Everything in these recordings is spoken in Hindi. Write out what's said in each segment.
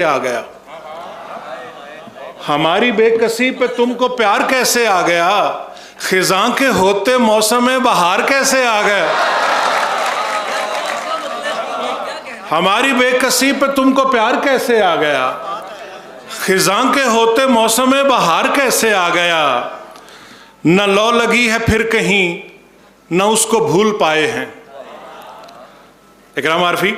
आ गया? हमारी बेकसी पे तुमको प्यार कैसे आ गया? खिजां के होते मौसम में बहार कैसे आ गया? हमारी बेकसी पे तुमको प्यार कैसे आ गया? खिजां के होते मौसम में बहार कैसे आ गया? न लौ लगी है फिर कहीं, न उसको भूल पाए हैं। इकराम आरफी,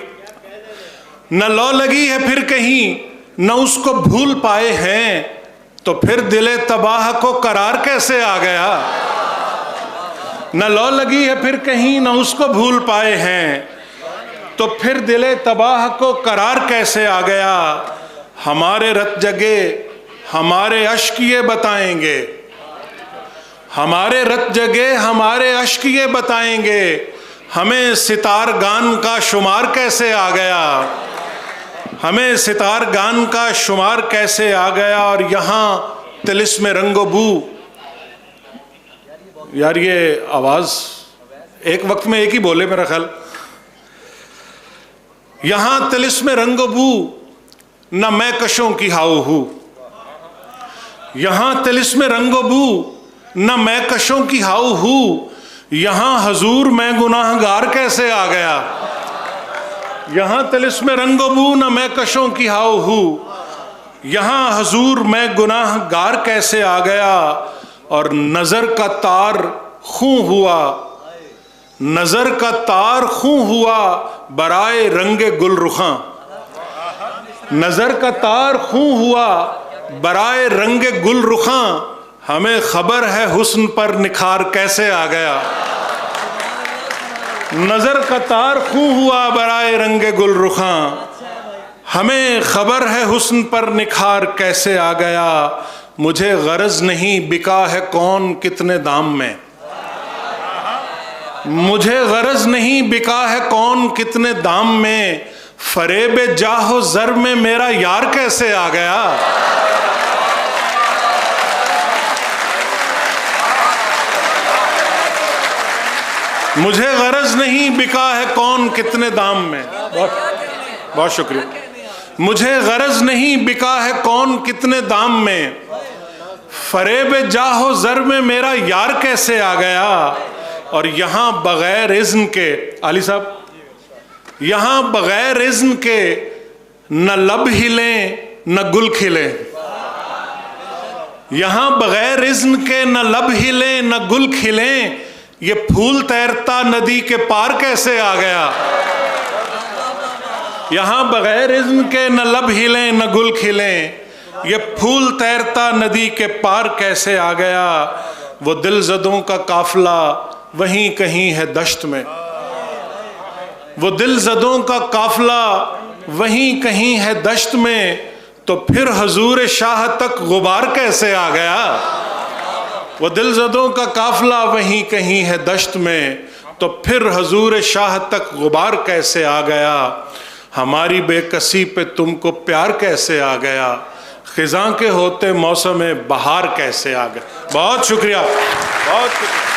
न लौ लगी है फिर कहीं, न उसको भूल पाए हैं, तो फिर दिले तबाह को करार कैसे आ गया? न लौ लगी है फिर कहीं, न उसको भूल पाए हैं, तो फिर दिले तबाह को करार कैसे आ गया? हमारे रत जगे हमारे अश्क ये बताएंगे, हमारे रत जगे हमारे अश्क ये बताएंगे, हमें सितार गान का शुमार कैसे आ गया? हमें सितार गान का शुमार कैसे आ गया? और यहाँ तिलिस्म रंगो बू, यार ये आवाज एक वक्त में एक ही बोले मेरा ख्याल। यहाँ तिलिस्म रंगो बू न मैं कशों की हाउ हूँ, यहाँ तिलिस्म रंगो बू न मैं कशों की हाउ हूँ, यहाँ हजूर मैं गुनाहगार कैसे आ गया? यहाँ तिलिस्म रंगो बू न मैं कशों की हाउ हूँ, यहाँ हजूर मैं गुनाहगार कैसे आ गया? और नजर का तार खूं हुआ, नजर का तार खूं हुआ बराए रंगे गुलरुखां, नजर का तार खूं हुआ बराए रंगे गुलरुखां, हमें खबर है हुस्न पर निखार कैसे आ गया? नजर का तार खूं हुआ बराए रंगे गुलरुखां, हमें खबर है हुस्न पर निखार कैसे आ गया? मुझे गरज नहीं बिका है कौन कितने दाम में, मुझे गरज नहीं बिका है कौन कितने दाम में, फरेबे जाहो जर में मेरा यार कैसे आ गया? मुझे गरज नहीं बिका है कौन कितने दाम में, बहुत शुक्रिया। मुझे गरज नहीं बिका है कौन कितने दाम में, फरेब जाहो जर में मेरा यार कैसे आ गया? और यहाँ बगैर इज़्न के, अली साहब, यहाँ बगैर इज़्न के न लब हिलें न गुल खिलें, यहाँ बगैर इज़्न के न लब हिलें न गुल खिलें, ये फूल तैरता नदी के पार कैसे आ गया? यहाँ बगैर इज़्न के न लब हिलें न गुल खिलें, ये फूल तैरता नदी के पार कैसे आ गया? वो दिलज़दों का काफिला वहीं कहीं है दश्त में, वो दिलज़दों का काफिला वहीं कहीं है दश्त में, तो फिर हजूर शाह तक गुबार कैसे आ गया? वो दिलज़दों का काफिला वहीं कहीं है दश्त में, तो फिर हजूर शाह तक गुबार कैसे आ गया? हमारी बेकसी पे तुमको प्यार कैसे आ गया? खिजां के होते मौसम में बहार कैसे आ गया? बहुत शुक्रिया, बहुत शुक्रिया।